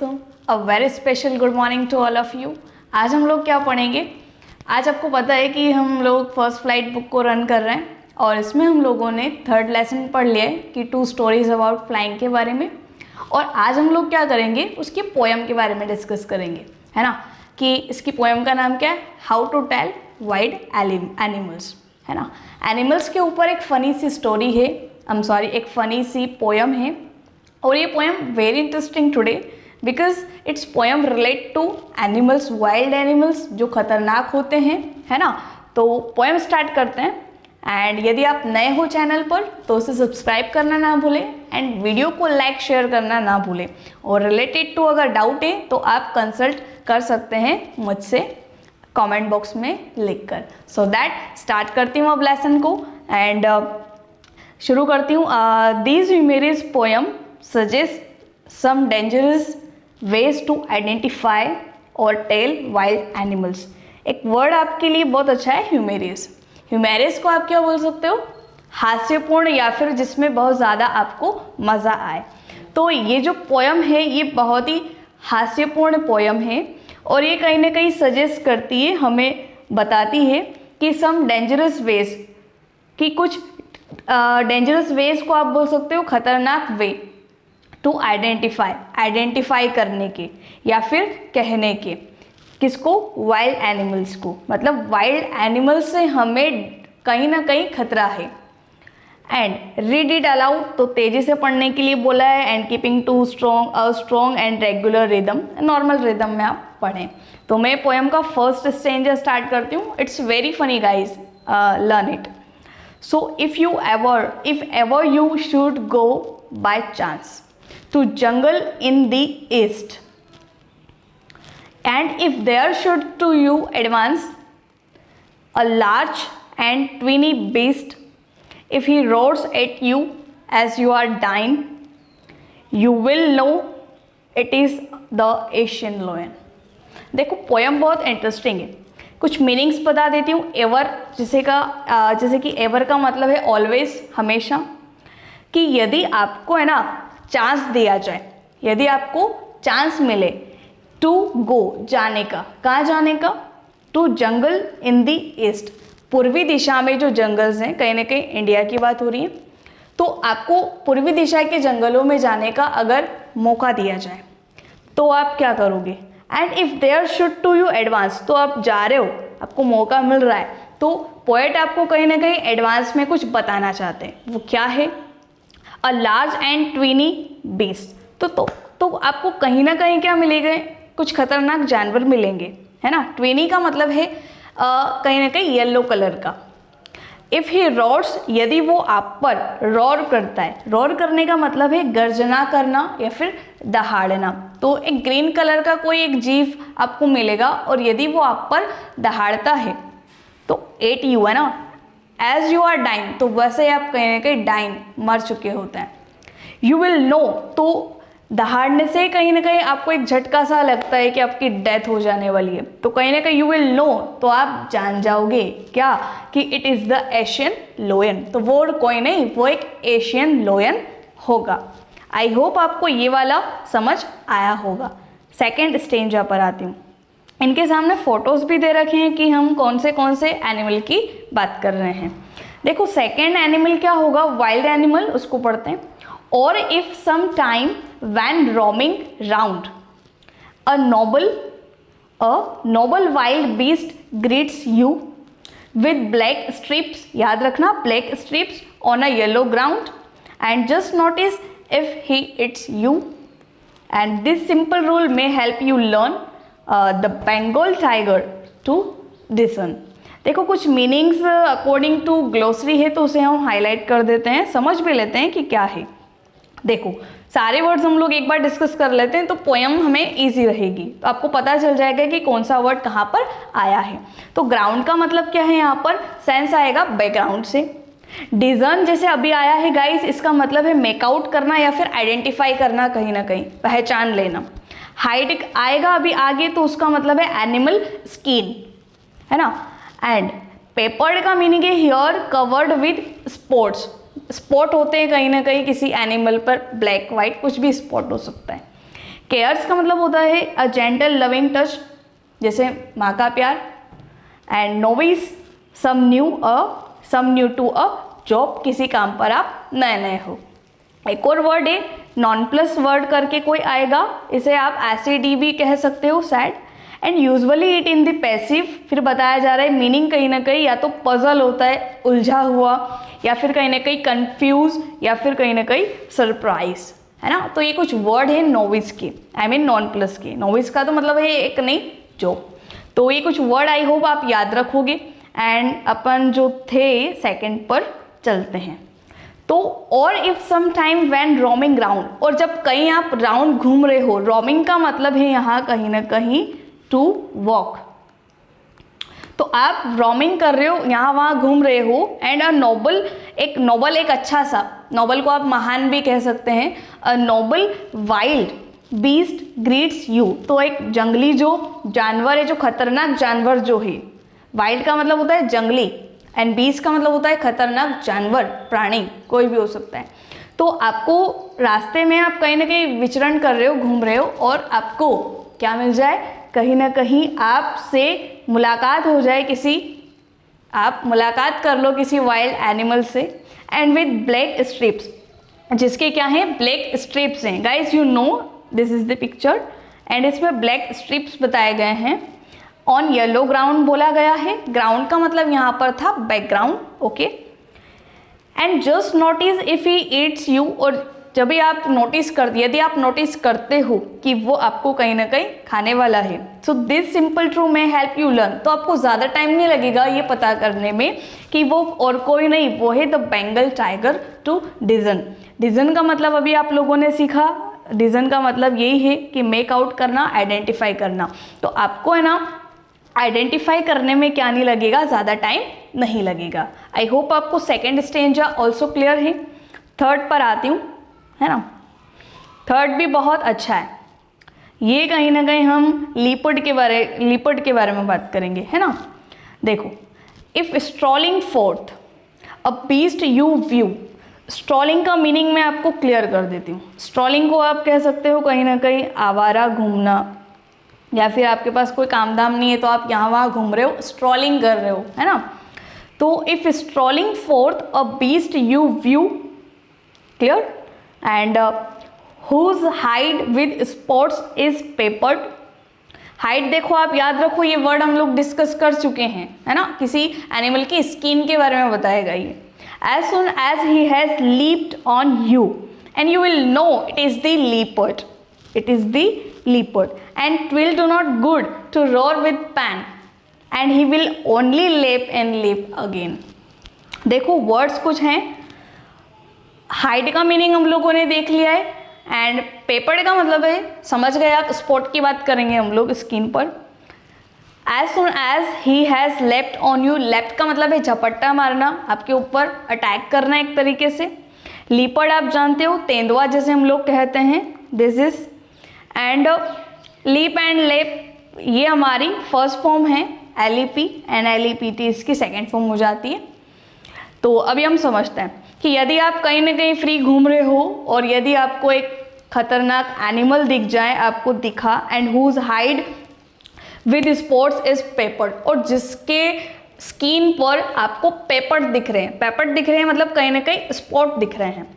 दोस्तों, a very special good morning to all of you. आज हम लोग क्या पढ़ेंगे? आज आपको पता है कि हम लोग फर्स्ट फ्लाइट बुक को रन कर रहे हैं और इसमें हम लोगों ने थर्ड लेसन पढ़ लिया है कि 2 स्टोरीज अबाउट फ्लाइंग के बारे में। और आज हम लोग क्या करेंगे, उसकी पोएम के बारे में डिस्कस करेंगे, है ना। कि इसकी पोएम का नाम क्या है? How to tell wild animals, है ना। एनिमल्स के ऊपर एक फ़नी सी स्टोरी है, एक फ़नी सी पोएम है। और ये poem very interesting today because it's poem relate to animals, wild animals जो खतरनाक होते हैं, है ना। तो पोएम स्टार्ट करते हैं। एंड यदि आप नए हो चैनल पर तो उसे सब्सक्राइब करना ना भूलें एंड वीडियो को लाइक शेयर करना ना भूलें। और रिलेटेड टू अगर डाउट है तो आप कंसल्ट कर सकते हैं मुझसे कमेंट बॉक्स में लिख कर। सो दैट स्टार्ट करती हूँ अब लेसन को एंड शुरू करती हूँ। This humorous poem suggest some dangerous ways to identify और टेल वाइल्ड एनिमल्स। एक वर्ड आपके लिए बहुत अच्छा है, ह्यूमरस। ह्यूमरस को आप क्या बोल सकते हो? हास्यपूर्ण, या फिर जिसमें बहुत ज़्यादा आपको मज़ा आए। तो ये जो पोएम है ये बहुत ही हास्यपूर्ण पोएम है और ये कहीं ना कहीं सजेस्ट करती है, हमें बताती है कि सम डेंजरस वेज, कि कुछ डेंजरस वेज को आप बोल सकते हो खतरनाक वे टू आइडेंटिफाई करने के या फिर कहने के। किसको? वाइल्ड एनिमल्स को। मतलब वाइल्ड एनिमल्स से हमें कहीं ना कहीं खतरा है। एंड रीड इट अलाउड, तो तेज़ी से पढ़ने के लिए बोला है। And keeping to strong and regular rhythm, normal rhythm में आप पढ़ें। तो मैं पोएम का फर्स्ट स्टेंजर स्टार्ट करती हूँ। It's very funny guys, learn it. So if ever you should go by chance to jungle in the east, and if there should to you advance a large and twiny beast, if he roars at you as you are dying, you will know it is the Asian lion। देखो poem बहुत interesting है। कुछ meanings बता देती हूँ। Ever जैसे कि ever का मतलब है ऑलवेज, हमेशा। कि यदि आपको है ना चांस दिया जाए, यदि आपको चांस मिले टू गो, जाने का, कहाँ जाने का? To jungle in the east, पूर्वी दिशा में जो जंगल्स हैं, कहीं ना कहीं इंडिया की बात हो रही है। तो आपको पूर्वी दिशा के जंगलों में जाने का अगर मौका दिया जाए तो आप क्या करोगे? And if there should to you advance, तो आप जा रहे हो, आपको मौका मिल रहा है, तो पोएट आपको कहीं ना कहीं एडवांस में कुछ बताना चाहते हैं। वो क्या है? A large and tawny beast. तो आपको कहीं ना कहीं क्या मिलेगा? कुछ खतरनाक जानवर मिलेंगे, है ना। ट्विनी का मतलब है कहीं ना कहीं येलो कलर का। इफ़ ही रॉर्स, यदि वो आप पर रॉर करता है। रॉर करने का मतलब है गर्जना करना या फिर दहाड़ना। तो एक ग्रीन कलर का कोई एक जीव आपको मिलेगा और यदि वो आप पर दहाड़ता है तो एट यू, है ना, एज यू आर डाइंग, तो वैसे आप कहीं ना कहीं डाइंग, मर चुके होते हैं। यू विल नो, तो दहाड़ने से कहीं ना कहीं आपको एक झटका सा लगता है कि आपकी डेथ हो जाने वाली है। तो कहीं ना कहीं यू विल नो, तो आप जान जाओगे क्या? कि इट इज़ द एशियन लोयन। तो वो कोई नहीं, वो एक एशियन लोयन होगा। आई होप आपको ये वाला समझ आया होगा। सेकेंड स्टेंजा पर आती हूँ। इनके सामने फोटोज़ भी दे रखे हैं कि हम कौन से एनिमल की बात कर रहे हैं। देखो सेकेंड एनिमल क्या होगा? वाइल्ड एनिमल, उसको पढ़ते हैं। और if some time when roaming round a noble wild beast greets you with black stripes, याद रखना, black stripes on a yellow ground, and just notice if he eats you, and this simple rule may help you learn the Bengal tiger to discern. देखो कुछ meanings according to glossary है तो उसे हम highlight कर देते हैं, समझ भी लेते हैं कि क्या है। देखो सारे वर्ड्स हम लोग एक बार डिस्कस कर लेते हैं तो पोएम हमें इजी रहेगी, तो आपको पता चल जाएगा कि कौन सा वर्ड कहाँ पर आया है। तो ग्राउंड का मतलब क्या है? यहाँ पर सेंस आएगा बैकग्राउंड से। डिजर्न जैसे अभी आया है गाइस, इसका मतलब है मेकआउट करना या फिर आइडेंटिफाई करना, कहीं ना कहीं पहचान लेना। हाइड आएगा अभी आगे, तो उसका मतलब है एनिमल स्किन, है ना। एंड पेपर्ड का मीनिंग है here covered with spots. Spot होते हैं कहीं ना कहीं किसी एनिमल पर, ब्लैक वाइट कुछ भी स्पॉट हो सकता है। केयर्स का मतलब होता है अ जेंटल लविंग टच, जैसे माँ का प्यार। And novice some new to a job, किसी काम पर आप नए नए हो। एक और वर्ड है नॉन प्लस वर्ड करके कोई आएगा, इसे आप एसिडी भी कह सकते हो, sad. And usually it in the passive, फिर बताया जा रहा है मीनिंग कहीं ना कहीं या तो पजल होता है, उलझा हुआ, या फिर कहीं ना कहीं कंफ्यूज, या फिर कहीं ना कहीं सरप्राइज, है ना। तो ये कुछ वर्ड है नोविस के, आई मीन नॉन प्लस के। नोविस का तो मतलब है एक नहीं जो। तो ये कुछ वर्ड आई होप आप याद रखोगे। एंड अपन जो थे सेकंड पर चलते हैं। तो और if some time when roaming round, और जब कहीं आप राउंड घूम रहे हो, रोमिंग का मतलब है यहाँ कहीं ना कहीं टू वॉक। तो आप रोमिंग कर रहे हो, यहाँ वहाँ घूम रहे हो। एंड अ नोबल, एक नोबल एक अच्छा सा, नोबल को आप महान भी कह सकते हैं। अ noble wild beast greets you, तो एक जंगली जो जानवर है, जो खतरनाक जानवर जो है, वाइल्ड का मतलब होता है जंगली, एंड बीस्ट का मतलब होता है खतरनाक जानवर, प्राणी कोई भी हो सकता है। तो आपको रास्ते में आप कहीं ना कहीं विचरण कर रहे हो, घूम रहे हो, और आपको क्या मिल जाए, कहीं ना कहीं आपसे मुलाकात हो जाए किसी, आप मुलाकात कर लो किसी वाइल्ड एनिमल से। एंड विद ब्लैक स्ट्रिप्स, जिसके क्या है, ब्लैक स्ट्रिप्स हैं। Guys you know this is the picture, and इसमें ब्लैक स्ट्रिप्स बताए गए हैं। ऑन येलो ग्राउंड बोला गया है, ग्राउंड का मतलब यहाँ पर था background, okay. And just notice if he eats you, और जब भी आप नोटिस कर, यदि आप नोटिस करते हो कि वो आपको कहीं ना कहीं खाने वाला है। सो दिस सिंपल ट्रू में हेल्प यू लर्न, तो आपको ज़्यादा टाइम नहीं लगेगा ये पता करने में कि वो और कोई नहीं, वो है द बेंगल टाइगर टू डिजन। डिजन का मतलब अभी आप लोगों ने सीखा, डिजन का मतलब यही है कि मेक आउट करना, आइडेंटिफाई करना। तो आपको है ना आइडेंटिफाई करने में क्या नहीं लगेगा, ज़्यादा टाइम नहीं लगेगा। आई होप आपको सेकेंड स्टेंजा ऑल्सो क्लियर है। थर्ड पर आती हूँ, है ना। थर्ड भी बहुत अच्छा है, ये कहीं ना कहीं हम लीपर्ड के बारे में बात करेंगे, है ना। देखो, if strolling forth a beast you view, strolling का मीनिंग मैं आपको क्लियर कर देती हूँ। स्ट्रॉलिंग को आप कह सकते हो कहीं ना कहीं आवारा घूमना, या फिर आपके पास कोई काम धाम नहीं है तो आप यहाँ वहाँ घूम रहे हो, स्ट्रॉलिंग कर रहे हो, है ना। तो if strolling forth a beast you view, clear. And whose hide with spots is peppered, hide देखो आप याद रखो, ये वर्ड हम लोग डिस्कस कर चुके हैं, है ना। किसी एनिमल की स्किन के बारे में बताएगा ये। As soon as he has leaped on you and you will know it is the leopard, it is the leopard, and it will do not good to roar with pain, and he will only leap and leap again। देखो words कुछ हैं, hide का meaning हम लोगों ने देख लिया है, एंड पेपर्ड का मतलब है, समझ गए आप, स्पॉट की बात करेंगे हम लोग स्किन पर। As soon as he has left on you, left का मतलब है झपट्टा मारना, आपके ऊपर अटैक करना एक तरीके से। लीपर्ड आप जानते हो, तेंदुआ जैसे हम लोग कहते हैं, this is. And leap and leapt ये हमारी फर्स्ट फॉर्म है, एलईपी, एंड एलईपीटी इसकी सेकेंड फॉर्म हो जाती है। तो अभी हम समझते हैं कि यदि आप कहीं ना कहीं फ्री घूम रहे हो और यदि आपको एक खतरनाक एनिमल दिख जाए, आपको दिखा, and whose hide with spots is peppered, और जिसके स्किन पर आपको पेपर्ड दिख रहे हैं, पेपर्ड दिख रहे हैं मतलब कहीं ना कहीं स्पॉट दिख रहे हैं।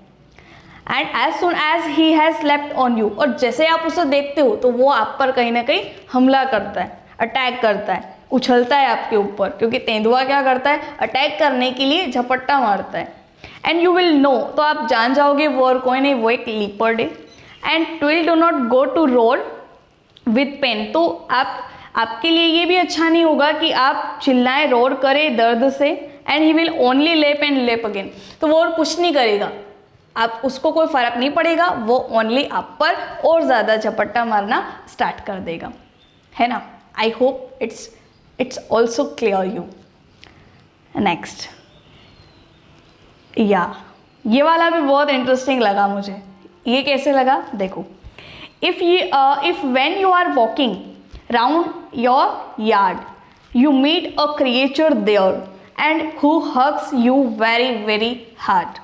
And as soon as he has slept on you, और जैसे आप उसे देखते हो तो वो आप पर कहीं ना कहीं हमला करता है, अटैक करता है, उछलता है आपके ऊपर, क्योंकि तेंदुआ क्या करता है, अटैक करने के लिए झपट्टा मारता है। एंड यू विल नो, तो आप जान जाओगे वो और कोई नहीं, वो एक लीपर्ड है। And it will do not go to roar with pain, तो आपके लिए ये भी अच्छा नहीं होगा कि आप चिल्लाएं, रोर करें दर्द से। एंड ही विल ओनली लेप एंड लेप अगेन, तो वो और कुछ नहीं करेगा, आप उसको कोई फर्क नहीं पड़ेगा, वो ओनली आप पर और ज़्यादा झपट्टा मारना स्टार्ट कर देगा, है ना। I hope it's also clear you. Next, ये वाला भी बहुत इंटरेस्टिंग लगा मुझे। ये कैसे लगा, देखो, if when you are walking round your yard you meet a creature there and who hugs you very very hard,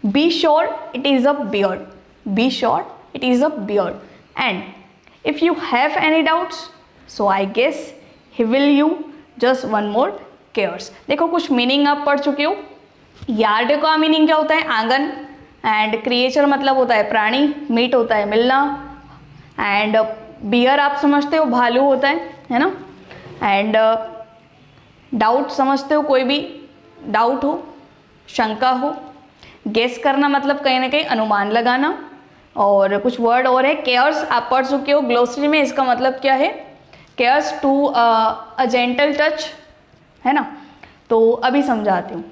be sure it is a bear, be sure it is a bear. And if you have any doubts so I guess he will you just one more caress. देखो कुछ meaning आप पढ़ चुके हो। Yard का meaning क्या होता है? आंगन। एंड क्रिएचर मतलब होता है प्राणी, मीट होता है मिलना, एंड बियर आप समझते हो भालू होता है ना। एंड डाउट समझते हो, कोई भी डाउट हो, शंका हो। गेस करना मतलब कहीं ना कहीं अनुमान लगाना। और कुछ वर्ड और है, केयर्स आप पढ़ चुके हो ग्लोसरी में, इसका मतलब क्या है? Caress to a gentle touch, है ना। तो अभी समझाती हूँ।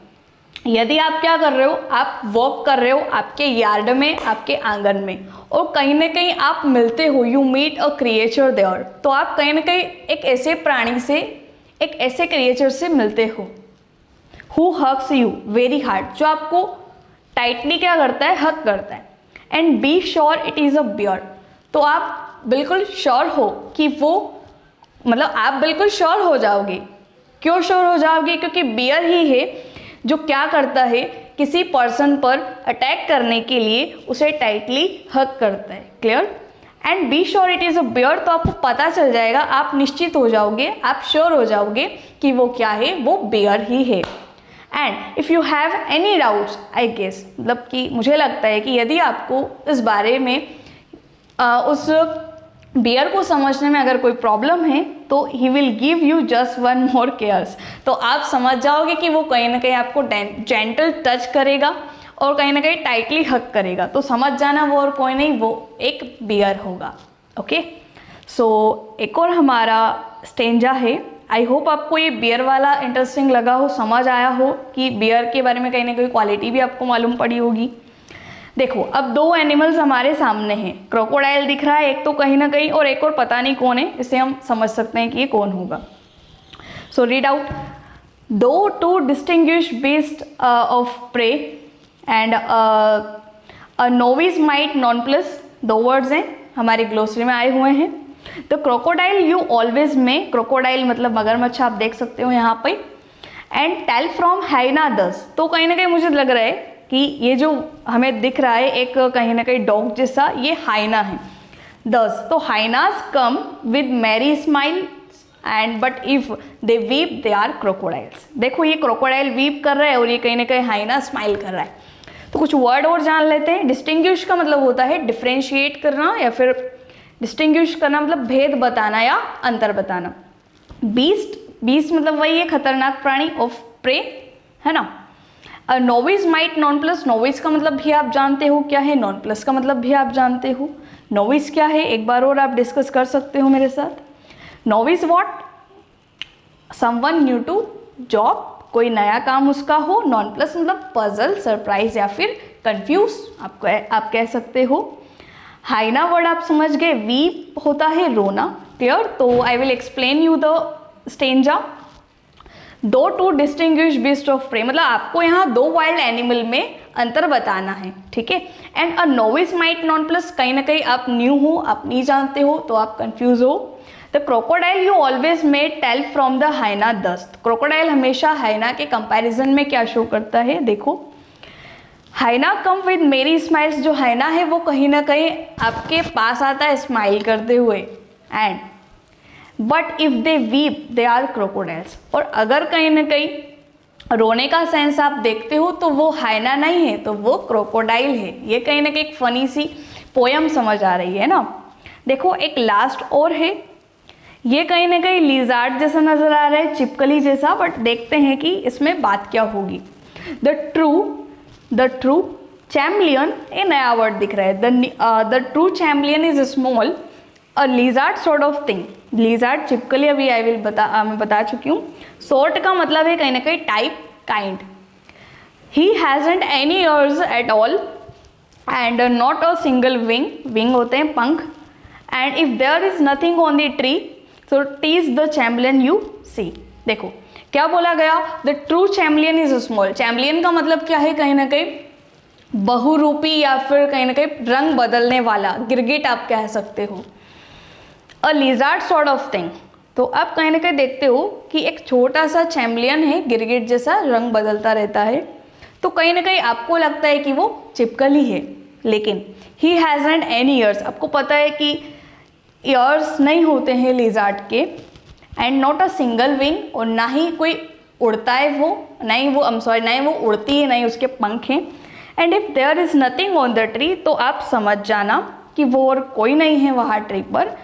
यदि आप क्या कर रहे हो, आप वॉक कर रहे हो आपके यार्ड में, आपके आंगन में, और कहीं ना कहीं आप मिलते हो, you meet a creature there, तो आप कहीं ना कहीं एक ऐसे प्राणी से, एक ऐसे क्रिएचर से मिलते हो who hugs you very hard, जो आपको टाइटली क्या करता है? हक करता है। And be sure it is a bear, तो आप बिल्कुल श्योर हो कि वो, मतलब आप बिल्कुल श्योर हो जाओगे। क्यों श्योर हो जाओगे? क्योंकि बियर ही है जो क्या करता है, किसी पर्सन पर अटैक करने के लिए उसे टाइटली हग करता है। Clear? And be sure it is a bear, तो आपको पता चल जाएगा, आप निश्चित हो जाओगे, आप श्योर हो जाओगे कि वो क्या है, वो बियर ही है। And if you have any doubts I guess, मतलब कि मुझे लगता है कि यदि आपको इस बारे में उस बियर को समझने में अगर कोई प्रॉब्लम है तो he will give you just one more cares, तो आप समझ जाओगे कि वो कहीं ना कहीं आपको जेंटल टच करेगा और कहीं ना कहीं टाइटली हक करेगा। तो समझ जाना वो और कोई नहीं, वो एक बियर होगा। ओके, सो एक और हमारा स्टेंजा है। आई होप आपको ये बियर वाला इंटरेस्टिंग लगा हो, समझ आया हो कि बियर के बारे में कहीं ना कहीं क्वालिटी भी आपको मालूम पड़ी होगी। देखो अब दो एनिमल्स हमारे सामने हैं, क्रोकोडाइल दिख रहा है एक तो कहीं ना कहीं, और एक और पता नहीं कौन है, इसे हम समझ सकते हैं कि ये कौन होगा। सो रीड आउट, दो to distinguish beast of prey and a novice might nonplus, दो वर्ड्स हैं हमारे ग्लोसरी में आए हुए हैं। द क्रोकोडाइल यू ऑलवेज में, क्रोकोडाइल मतलब मगरमच्छ आप देख सकते हो यहाँ पे। एंड टेल फ्रॉम हाइना दस, तो कहीं ना कहीं मुझे लग रहा है कि ये जो हमें दिख रहा है एक कहीं ना कहीं डॉग जैसा, ये हाइना है। दस, तो hyenas come with merry smile and but if they weep they are crocodiles. देखो ये क्रोकोडाइल वीप कर रहा है और ये कहीं ना कहीं हाइना स्माइल कर रहा है। तो कुछ वर्ड और जान लेते हैं। डिस्टिंग्विश का मतलब होता है डिफ्रेंशिएट करना, या फिर डिस्टिंग्विश करना मतलब भेद बताना या अंतर बताना। बीस्ट, बीस्ट मतलब वही है खतरनाक प्राणी, ऑफ प्रे, है ना। Novice might non plus, novice का मतलब भी आप जानते हो क्या है, नॉन प्लस का मतलब भी आप जानते हो। नोविस क्या है एक बार और आप डिस्कस कर सकते हो मेरे साथ। Novice what? Someone new to job, कोई नया काम उसका हो। नॉन प्लस मतलब पजल, सरप्राइज या फिर कंफ्यूज आप कह सकते हो। हाइना वर्ड आप समझ गए, वीप होता है रोना। क्लियर? तो I will explain you the stanza. दो to distinguish beast of prey, मतलब आपको यहाँ दो वाइल्ड एनिमल में अंतर बताना है, ठीक है। And a novice might non plus, कहीं ना कहीं आप न्यू हो, आप नहीं जानते हो तो आप कंफ्यूज हो। The crocodile you always may tell from the hyena thus, crocodile हमेशा हाइना के कंपैरिजन में क्या शो करता है, देखो हाइना कम विद मेरी स्माइल्स, जो हाइना है वो कहीं ना कहीं आपके पास आता है स्माइल करते हुए। And but if they weep they are crocodiles, और अगर कहीं ना कहीं रोने का सेंस आप देखते हो तो वो हाइना नहीं है, तो वो क्रोकोडाइल है। ये कहीं ना कहीं एक फनी सी पोयम समझ आ रही है ना। देखो एक लास्ट और है, ये कहीं ना कहीं लिजार्ड जैसा नजर आ रहा है, चिपकली जैसा, बट देखते हैं कि इसमें बात क्या होगी। द ट्रू चैम्पियन, ये नया वर्ड दिख रहा है। The true champion is small a lizard sort of thing, lizard चिपकली अभी मैं बता चुकी हूँ। सॉर्ट का मतलब है कहीं ना कहीं type, kind. He hasn't any ears at all and not a single wing, wing होते हैं पंख। And if there is nothing on the tree so tease the champion you see. देखो क्या बोला गया, the true champion is small, champion का मतलब क्या है, कहीं ना कहीं बहुरूपी या फिर कहीं ना कहीं रंग बदलने वाला, गिरगिट आप कह सकते हो। अ लिजार्ड सॉर्ट ऑफ थिंग, तो आप कहीं ना कहीं देखते हो कि एक छोटा सा चैम्पियन है, गिरगिट जैसा रंग बदलता रहता है, तो कहीं ना कहीं आपको लगता है कि वो चिपकली है। लेकिन ही हैज़न्ट एनी ईयर्स, आपको पता है कि ईयर्स नहीं होते हैं लिजार्ड के, and not a single wing, और ना ही कोई उड़ता है वो, ना ही वो उड़ती है, ना ही उसके पंख हैं। And if there is nothing on the tree, तो आप समझ जाना कि वो और कोई नहीं है वहाँ ट्री पर।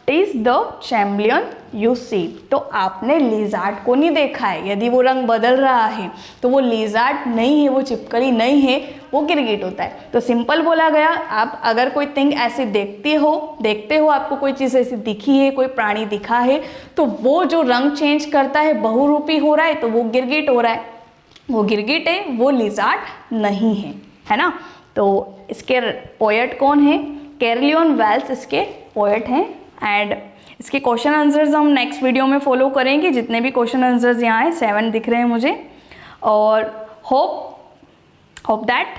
इज द चैम्पियन यू सी, तो आपने लिजार्ड को नहीं देखा है। यदि वो रंग बदल रहा है तो वो लिजार्ड नहीं है, वो छिपकली नहीं है, वो गिरगिट होता है। तो सिंपल बोला गया, आप अगर कोई थिंग ऐसी देखते हो, आपको कोई चीज़ ऐसी दिखी है, कोई प्राणी दिखा है, तो वो जो रंग चेंज करता है, बहुरूपी हो रहा है, तो वो गिरगिट हो रहा है। वो गिरगिट है, वो लिजार्ड नहीं है ना। तो इसके पोएट कौन है? कैरलियन वेल्स इसके पोएट हैं। एंड इसके क्वेश्चन आंसर्स हम नेक्स्ट वीडियो में फॉलो करेंगे। जितने भी क्वेश्चन आंसर्स यहाँ हैं 7 दिख रहे हैं मुझे, और होप दैट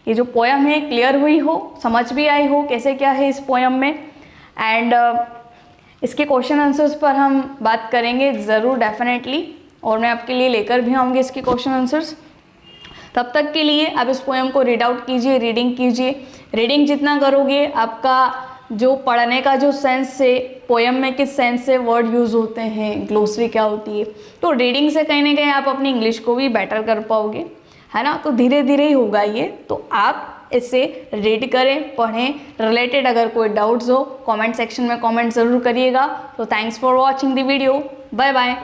ये जो पोयम है क्लियर हुई हो, समझ भी आई हो कैसे क्या है इस पोयम में। एंड इसके क्वेश्चन आंसर्स पर हम बात करेंगे ज़रूर, डेफिनेटली, और मैं आपके लिए लेकर भी आऊँगी इसके क्वेश्चन आंसर्स। तब तक के लिए आप इस पोयम को रीड आउट कीजिए, रीडिंग कीजिए। रीडिंग जितना करोगे, आपका जो पढ़ने का जो सेंस है, पोयम में किस सेंस से वर्ड यूज़ होते हैं, ग्लोसरी क्या होती है, तो रीडिंग से कहीं ना कहीं आप अपनी इंग्लिश को भी बेटर कर पाओगे, है ना। तो धीरे धीरे ही होगा ये। तो आप इसे रीड करें, पढ़ें। रिलेटेड अगर कोई डाउट्स हो कमेंट सेक्शन में कमेंट ज़रूर करिएगा। तो thanks for watching the video. Bye bye.